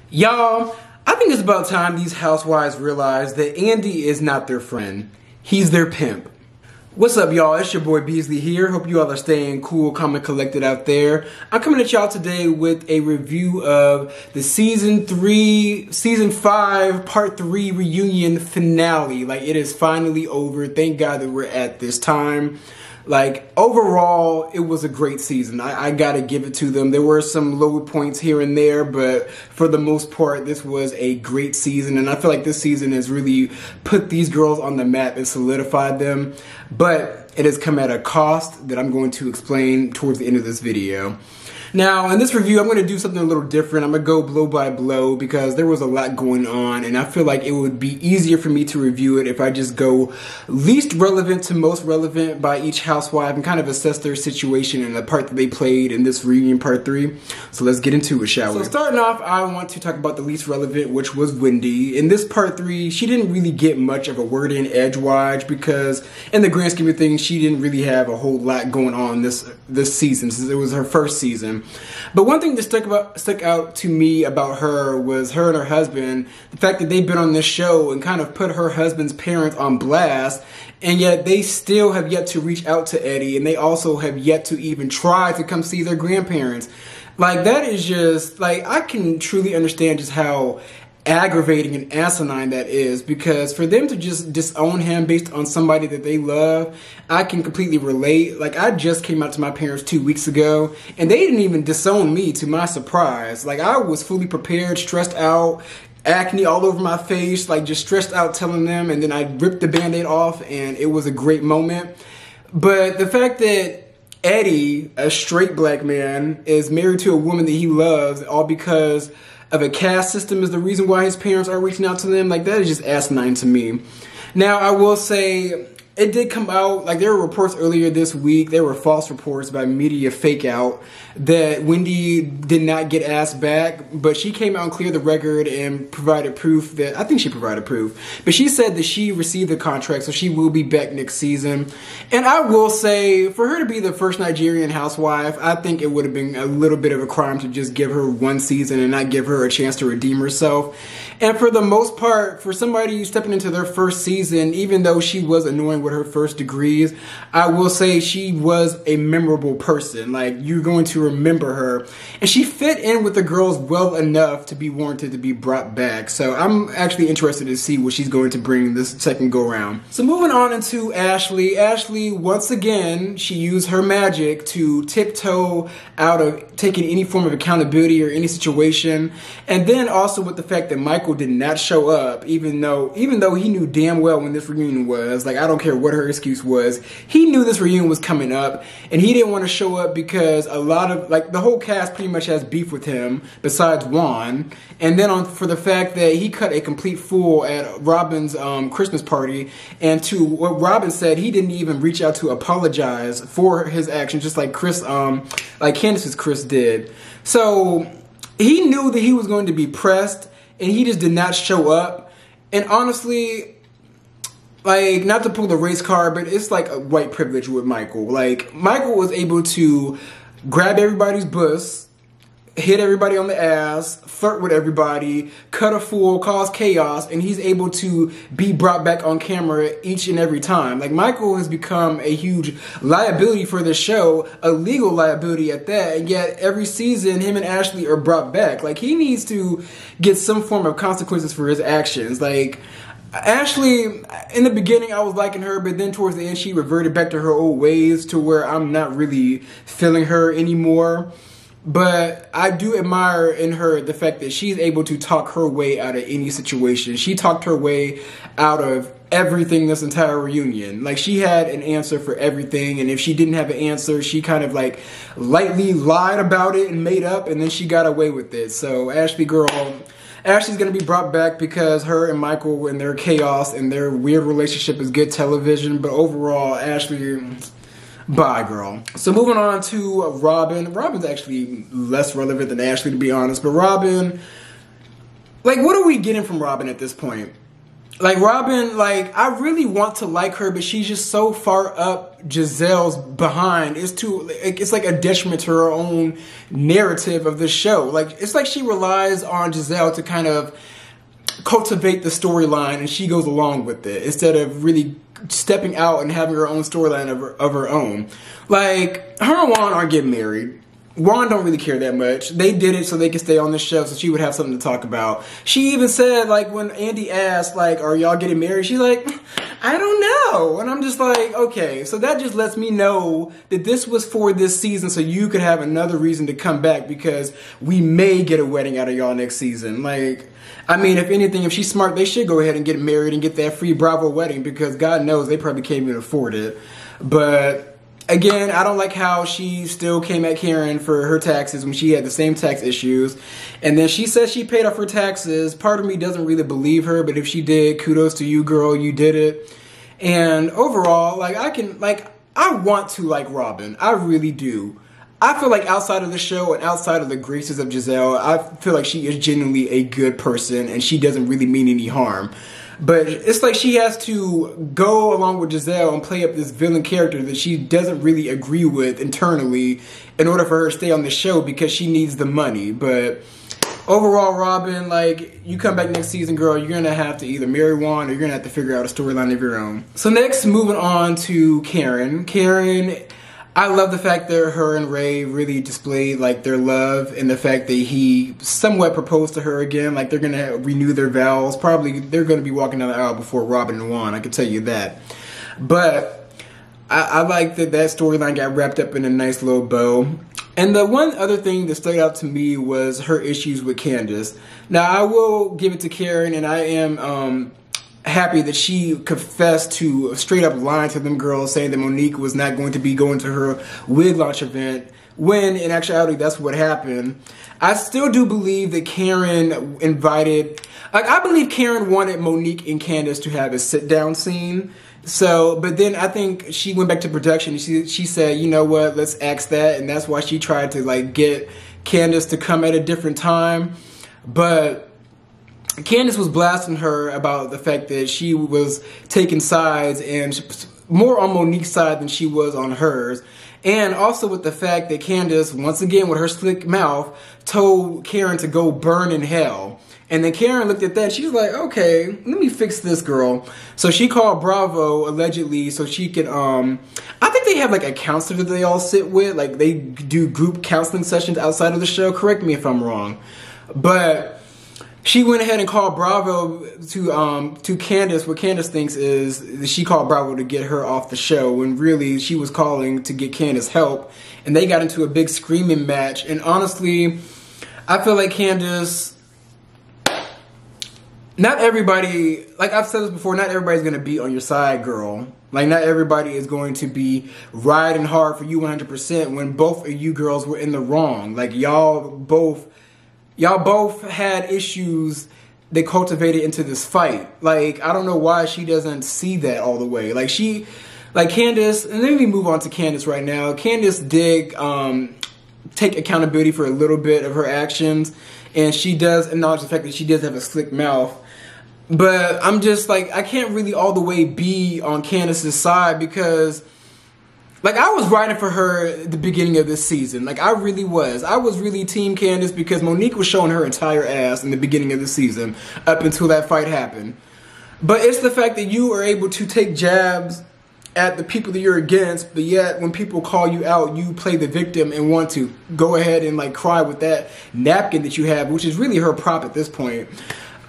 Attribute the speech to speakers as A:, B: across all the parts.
A: Y'all, I think it's about time these housewives realize that Andy is not their friend. He's their pimp. What's up, y'all? It's your boy Beasley here. Hope you all are staying cool, calm, and collected out there. I'm coming at y'all today with a review of the Season 5, Part 3 reunion finale. Like, it is finally over. Thank God that we're at this time. Like, overall, it was a great season. I gotta give it to them. There were some low points here and there, but for the most part, this was a great season. And I feel like this season has really put these girls on the map and solidified them. But it has come at a cost that I'm going to explain towards the end of this video. Now, in this review, I'm going to do something a little different. I'm going to go blow by blow because there was a lot going on, and I feel like it would be easier for me to review it if I just go least relevant to most relevant by each housewife and kind of assess their situation and the part that they played in this reunion part 3. So let's get into it, shall we? So starting off, I want to talk about the least relevant, which was Wendy. In this part 3, she didn't really get much of a word in edgewise because in the grand scheme of things, she didn't really have a whole lot going on this season since it was her first season. But one thing that stuck out to me about her was her and her husband, the fact that they've been on this show and kind of put her husband's parents on blast, and yet they still have yet to reach out to Eddie, and they also have yet to even try to come see their grandparents. Like, that is just, like, I can truly understand just how aggravating and asinine that is, because for them to just disown him based on somebody that they love, I can completely relate. Like, I just came out to my parents 2 weeks ago and they didn't even disown me, to my surprise. Like, I was fully prepared, stressed out, acne all over my face, like just stressed out telling them, and then I ripped the band-aid off and it was a great moment. But the fact that Eddie, a straight black man, is married to a woman that he loves all because of a caste system is the reason why his parents are reaching out to them, like, that is just asinine to me. Now, I will say, it did come out, like, there were reports earlier this week, there were false reports by media fake out that Wendy did not get asked back, but she came out and cleared the record and provided proof that, I think she provided proof, but she said that she received the contract, so she will be back next season. And I will say, for her to be the first Nigerian housewife, I think it would have been a little bit of a crime to just give her one season and not give her a chance to redeem herself. And for the most part, for somebody stepping into their first season, even though she was annoying with her first degrees, I will say she was a memorable person. Like, you're going to remember her. And she fit in with the girls well enough to be warranted to be brought back. So I'm actually interested to see what she's going to bring this second go round. So moving on into Ashley. Ashley, once again, she used her magic to tiptoe out of taking any form of accountability or any situation. And then also with the fact that Michael did not show up, even though he knew damn well when this reunion was. Like, I don't care what her excuse was. He knew this reunion was coming up, and he didn't want to show up because a lot of, like, the whole cast pretty much has beef with him, besides Juan. And then for the fact that he cut a complete fool at Robin's Christmas party, and to what Robin said, he didn't even reach out to apologize for his actions, just like Candace's Chris did. So he knew that he was going to be pressed, and he just did not show up. And honestly, like, not to pull the race card, but it's like a white privilege with Michael. Like, Michael was able to grab everybody's bus, hit everybody on the ass, flirt with everybody, cut a fool, cause chaos, and he's able to be brought back on camera each and every time. Like, Michael has become a huge liability for the show, a legal liability at that, and yet every season him and Ashley are brought back. Like, he needs to get some form of consequences for his actions. Like, Ashley, in the beginning I was liking her, but then towards the end she reverted back to her old ways to where I'm not really feeling her anymore. But I do admire in her the fact that she's able to talk her way out of any situation. She talked her way out of everything this entire reunion. Like, she had an answer for everything, and if she didn't have an answer, she kind of like lightly lied about it and made up, and then she got away with it. So Ashley, girl, Ashley's gonna be brought back because her and Michael and their chaos and their weird relationship is good television. But overall, Ashley, bye, girl. So moving on to Robin. Robin's actually less relevant than Ashley, to be honest. But Robin, like, what are we getting from Robin at this point? Like Robin, like I really want to like her, but she's just so far up Giselle's behind. It's like a detriment to her own narrative of the show. Like it's like she relies on Giselle to kind of cultivate the storyline, and she goes along with it instead of really stepping out and having her own storyline of her own. Like her and Juan aren't getting married. Juan don't really care that much. They did it so they could stay on the show, so she would have something to talk about. She even said, like, when Andy asked, like, are y'all getting married? She's like, I don't know. And I'm just like, okay. So that just lets me know that this was for this season so you could have another reason to come back, because we may get a wedding out of y'all next season. Like, I mean, if anything, if she's smart, they should go ahead and get married and get that free Bravo wedding, because God knows they probably can't even afford it. But again, I don't like how she still came at Karen for her taxes when she had the same tax issues. And then she says she paid off her taxes. Part of me doesn't really believe her, but if she did, kudos to you, girl, you did it. And overall, like, I want to like Robin. I really do. I feel like outside of the show and outside of the graces of Giselle, I feel like she is genuinely a good person and she doesn't really mean any harm. But it's like she has to go along with Giselle and play up this villain character that she doesn't really agree with internally in order for her to stay on the show, because she needs the money. But overall, Robin, like, you come back next season, girl, you're going to have to either marry Juan or you're going to have to figure out a storyline of your own. So next, moving on to Karen. Karen, I love the fact that her and Ray really displayed like their love, and the fact that he somewhat proposed to her again. Like they're gonna renew their vows. Probably they're gonna be walking down the aisle before Robin and Juan. I can tell you that. But I like that storyline got wrapped up in a nice little bow. And the one other thing that stood out to me was her issues with Candace. Now I will give it to Karen, and I am happy that she confessed to straight up lying to them girls, saying that Monique was not going to be going to her wig launch event, when in actuality that's what happened. I still do believe that Karen invited, like, I believe Karen wanted Monique and Candace to have a sit down scene. So, but then I think she went back to production and she said, you know what, let's axe that. And that's why she tried to like get Candace to come at a different time. But Candace was blasting her about the fact that she was taking sides, and more on Monique's side than she was on hers. And also with the fact that Candace, once again with her slick mouth, told Karen to go burn in hell. And then Karen looked at that and she was like, okay, let me fix this, girl. So she called Bravo, allegedly, so she could, I think they have like a counselor that they all sit with. Like they do group counseling sessions outside of the show. Correct me if I'm wrong. But she went ahead and called Bravo to Candace. What Candace thinks is that she called Bravo to get her off the show, when really she was calling to get Candace help. And they got into a big screaming match. And honestly, I feel like Candace, not everybody, like I've said this before, not everybody's going to be on your side, girl. Like not everybody is going to be riding hard for you 100% when both of you girls were in the wrong. Like y'all both had issues that cultivated into this fight. Like, I don't know why she doesn't see that all the way. Like Candace, and let me move on to Candace right now. Candace did take accountability for a little bit of her actions, and she does acknowledge the fact that she does have a slick mouth. But I'm just like, I can't really all the way be on Candace's side, because like, I was riding for her at the beginning of this season. Like, I really was. I was really Team Candace, because Monique was showing her entire ass in the beginning of the season up until that fight happened. But it's the fact that you are able to take jabs at the people that you're against, but yet when people call you out, you play the victim and want to go ahead and like cry with that napkin that you have, which is really her prop at this point.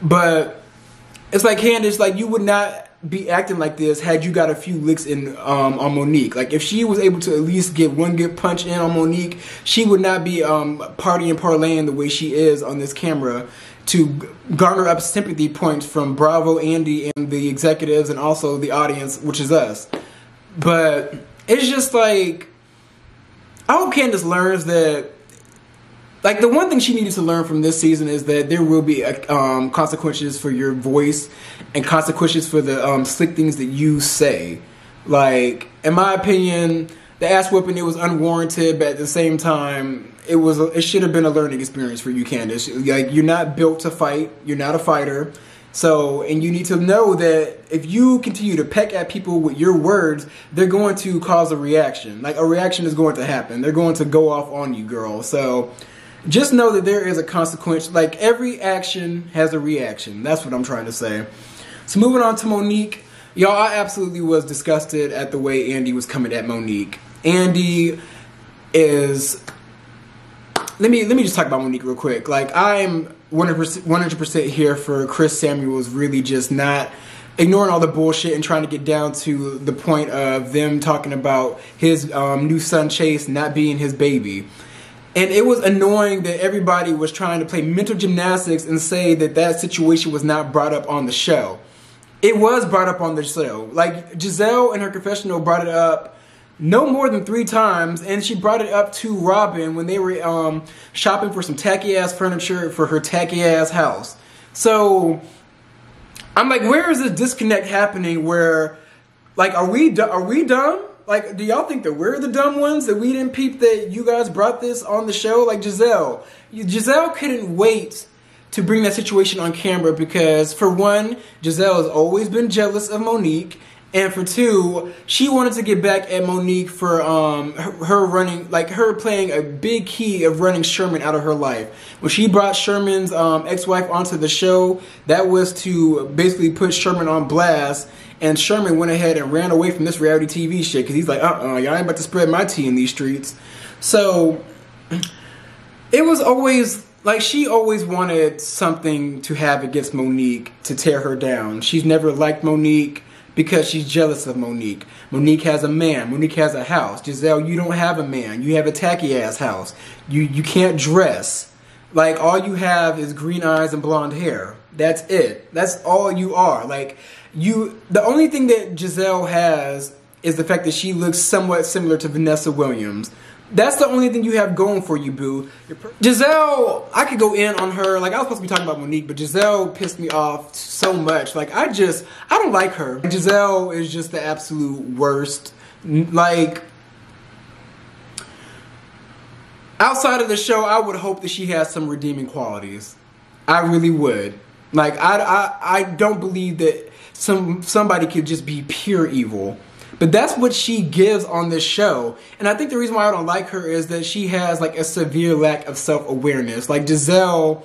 A: But it's like, Candace, like, you would not be acting like this had you got a few licks in on Monique. Like if she was able to at least get one good punch in on Monique, she would not be partying and parlaying the way she is on this camera to garner up sympathy points from Bravo, Andy, and the executives, and also the audience, which is us. But it's just like, I hope Candace learns that, like, the one thing she needed to learn from this season is that there will be consequences for your voice and consequences for the slick things that you say. Like, in my opinion, the ass whooping, it was unwarranted, but at the same time, it should have been a learning experience for you, Candace. Like, you're not built to fight. You're not a fighter. So, and you need to know that if you continue to peck at people with your words, they're going to cause a reaction. Like, a reaction is going to happen. They're going to go off on you, girl. So, just know that there is a consequence. Like, every action has a reaction. That's what I'm trying to say. So, moving on to Monique. Y'all, I absolutely was disgusted at the way Andy was coming at Monique. Andy is... Let me just talk about Monique real quick. Like, I'm 100% here for Chris Samuels really just not ignoring all the bullshit and trying to get down to the point of them talking about his new son Chase not being his baby. And it was annoying that everybody was trying to play mental gymnastics and say that that situation was not brought up on the show. It was brought up on the show. Like, Giselle in her confessional brought it up no more than 3 times, and she brought it up to Robin when they were shopping for some tacky-ass furniture for her tacky-ass house. So, I'm like, where is this disconnect happening where, like, are we dumb? Like, do y'all think that we're the dumb ones, that we didn't peep that you guys brought this on the show? Like, Giselle couldn't wait to bring that situation on camera because, for one, Giselle has always been jealous of Monique. And for 2, she wanted to get back at Monique for her running, like her playing a big key of running Sherman out of her life. When she brought Sherman's ex-wife onto the show, that was to basically put Sherman on blast. And Sherman went ahead and ran away from this reality TV shit because he's like, y'all ain't about to spread my tea in these streets. So it was always like she always wanted something to have against Monique to tear her down. She's never liked Monique because she's jealous of Monique. Monique has a man. Monique has a house. Giselle, you don't have a man. You have a tacky-ass house. You can't dress. Like, all you have is green eyes and blonde hair. That's it. That's all you are. Like, the only thing that Giselle has is the fact that she looks somewhat similar to Vanessa Williams. That's the only thing you have going for you, boo. Giselle, I could go in on her. Like, I was supposed to be talking about Monique, but Giselle pissed me off so much. Like, I don't like her. Giselle is just the absolute worst. Like, outside of the show, I would hope that she has some redeeming qualities. I really would. Like, I don't believe that somebody could just be pure evil. But that's what she gives on this show. And I think the reason why I don't like her is that she has like a severe lack of self-awareness. Like, Giselle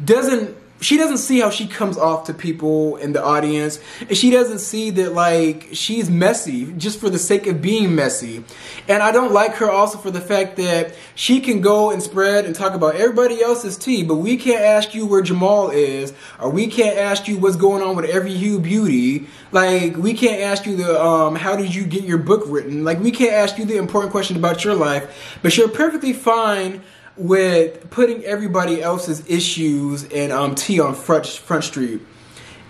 A: doesn't see how she comes off to people in the audience. And she doesn't see that, like, she's messy just for the sake of being messy. And I don't like her also for the fact that she can go and spread and talk about everybody else's tea, but we can't ask you where Jamal is, or we can't ask you what's going on with every Hue Beauty. Like, we can't ask you how did you get your book written? Like, we can't ask you the important question about your life, but you're perfectly fine with putting everybody else's issues and tea on Front Street.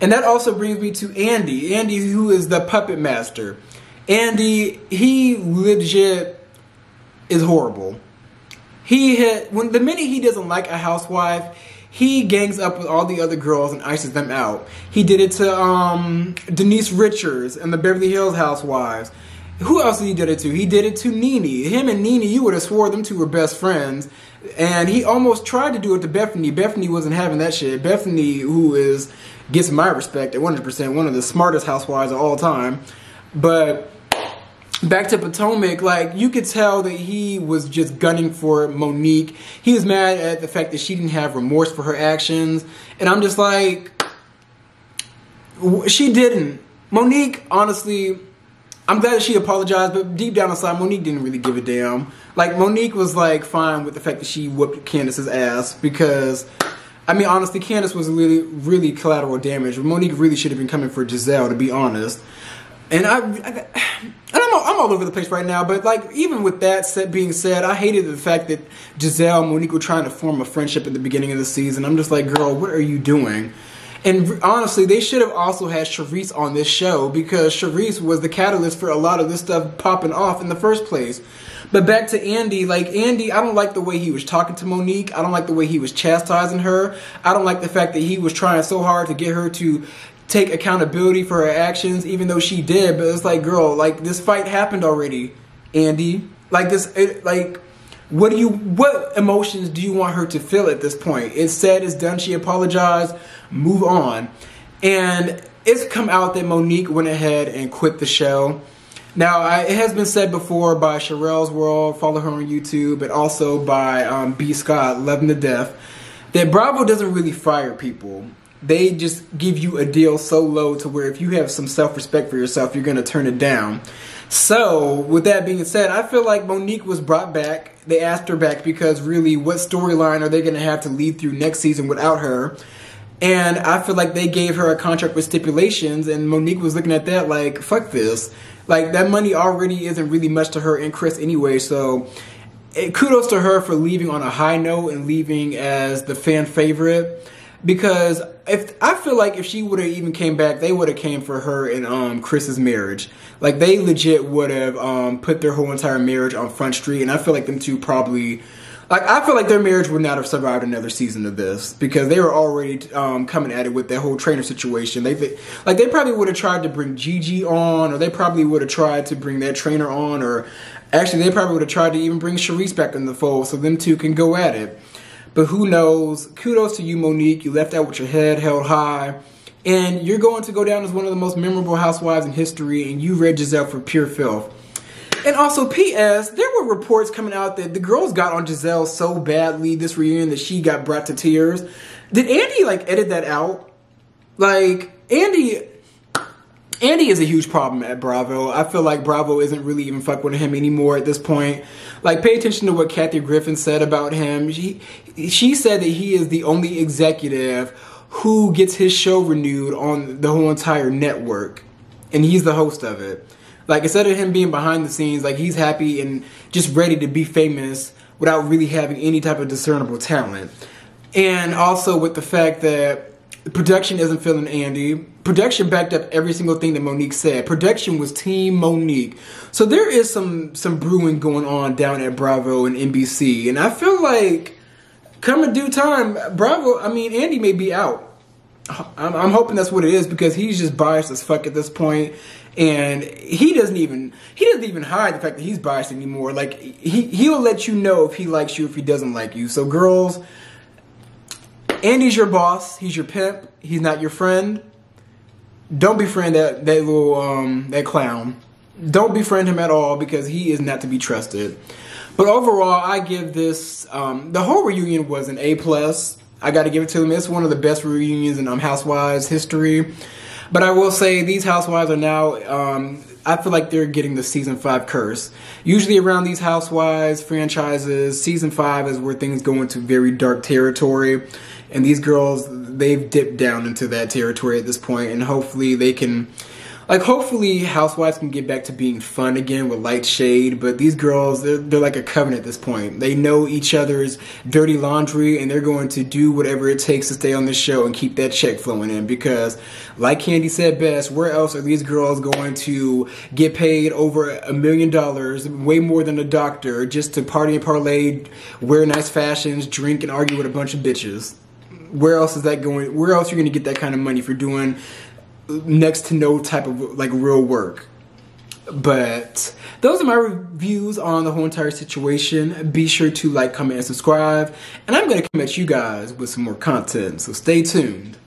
A: And that also brings me to Andy. Andy, who is the puppet master. Andy, he legit is horrible. The minute he doesn't like a housewife, he gangs up with all the other girls and ices them out. He did it to Denise Richards and the Beverly Hills Housewives. Who else did he do it to? He did it to Nene. Him and Nene, you would have swore them two were best friends. And he almost tried to do it to Bethany. Bethany wasn't having that shit. Bethany, who gets my respect at 100%, one of the smartest housewives of all time. But back to Potomac, like, you could tell that he was just gunning for Monique. He was mad at the fact that she didn't have remorse for her actions. And I'm just like, she didn't. Monique, honestly, I'm glad that she apologized, but deep down inside, Monique didn't really give a damn. Like, Monique was, like, fine with the fact that she whooped Candace's ass because, I mean, honestly, Candace was really, really collateral damage. Monique really should have been coming for Giselle, to be honest. And I'm all over the place right now, but, like, even with that being said, I hated the fact that Giselle and Monique were trying to form a friendship at the beginning of the season. I'm just like, girl, what are you doing? And honestly, they should have also had Charisse on this show because Charisse was the catalyst for a lot of this stuff popping off in the first place. But back to Andy, like, Andy, I don't like the way he was talking to Monique. I don't like the way he was chastising her. I don't like the fact that he was trying so hard to get her to take accountability for her actions, even though she did. But it's like, girl, like, this fight happened already, Andy. Like, what emotions do you want her to feel at this point? It's said, it's done, she apologized, move on. And it's come out that Monique went ahead and quit the show. Now, it has been said before by Sherelle's World, follow her on YouTube, and also by B. Scott, Love 'Em to Death, that Bravo doesn't really fire people. They just give you a deal so low to where if you have some self-respect for yourself, you're going to turn it down. So, with that being said, I feel like Monique was brought back. They asked her back because really, what storyline are they going to have to lead through next season without her? And I feel like they gave her a contract with stipulations, and Monique was looking at that like, fuck this. Like, that money already isn't really much to her and Chris anyway, so kudos to her for leaving on a high note and leaving as the fan favorite. Because I feel like if she would have even came back, they would have came for her and Chris's marriage. Like, they legit would have put their whole entire marriage on Front Street, and I feel like them two probably... Like, I feel like their marriage would not have survived another season of this because they were already coming at it with that whole trainer situation. They probably would have tried to bring Gigi on, or they probably would have tried to bring that trainer on, or actually they probably would have tried to even bring Charisse back in the fold so them two can go at it. But who knows? Kudos to you, Monique. You left out with your head held high. And you're going to go down as one of the most memorable housewives in history, and you read Giselle for pure filth. And also, P.S., there were reports coming out that the girls got on Giselle so badly this reunion that she got brought to tears. Did Andy, edit that out? Andy is a huge problem at Bravo. I feel like Bravo isn't really even fuck with him anymore at this point. Pay attention to what Kathy Griffin said about him. She said that he is the only executive who gets his show renewed on the whole entire network. And he's the host of it. Instead of him being behind the scenes, he's happy and just ready to be famous without really having any type of discernible talent. And also with the fact that production isn't feeling Andy. Production backed up every single thing that Monique said. Production was Team Monique. So there is some brewing going on down at Bravo and NBC. And I feel like, come in due time, Andy may be out. I'm hoping that's what it is because he's just biased as fuck at this point. And he doesn't even hide the fact that he's biased anymore. He'll let you know if he likes you, if he doesn't like you. So girls, Andy's your boss. He's your pimp. He's not your friend. Don't befriend that little that clown. Don't befriend him at all because he is not to be trusted. But overall, I give this the whole reunion was an A+. I got to give it to them. It's one of the best reunions in Housewives history. But I will say these housewives are now, I feel like they're getting the season 5 curse. Usually around these housewives franchises, season 5 is where things go into very dark territory. And these girls, they've dipped down into that territory at this point. And hopefully they can, hopefully housewives can get back to being fun again with light shade. But these girls, they're like a covenant at this point. They know each other's dirty laundry and they're going to do whatever it takes to stay on this show and keep that check flowing in. Because like Candy said best, where else are these girls going to get paid over $1 million, way more than a doctor, just to party and parlay, wear nice fashions, drink and argue with a bunch of bitches? Where else is that going? Where else are you going to get that kind of money for doing next to no type of real work? But those are my reviews on the whole entire situation. Be sure to like, comment, and subscribe. And I'm going to come at you guys with some more content, so stay tuned.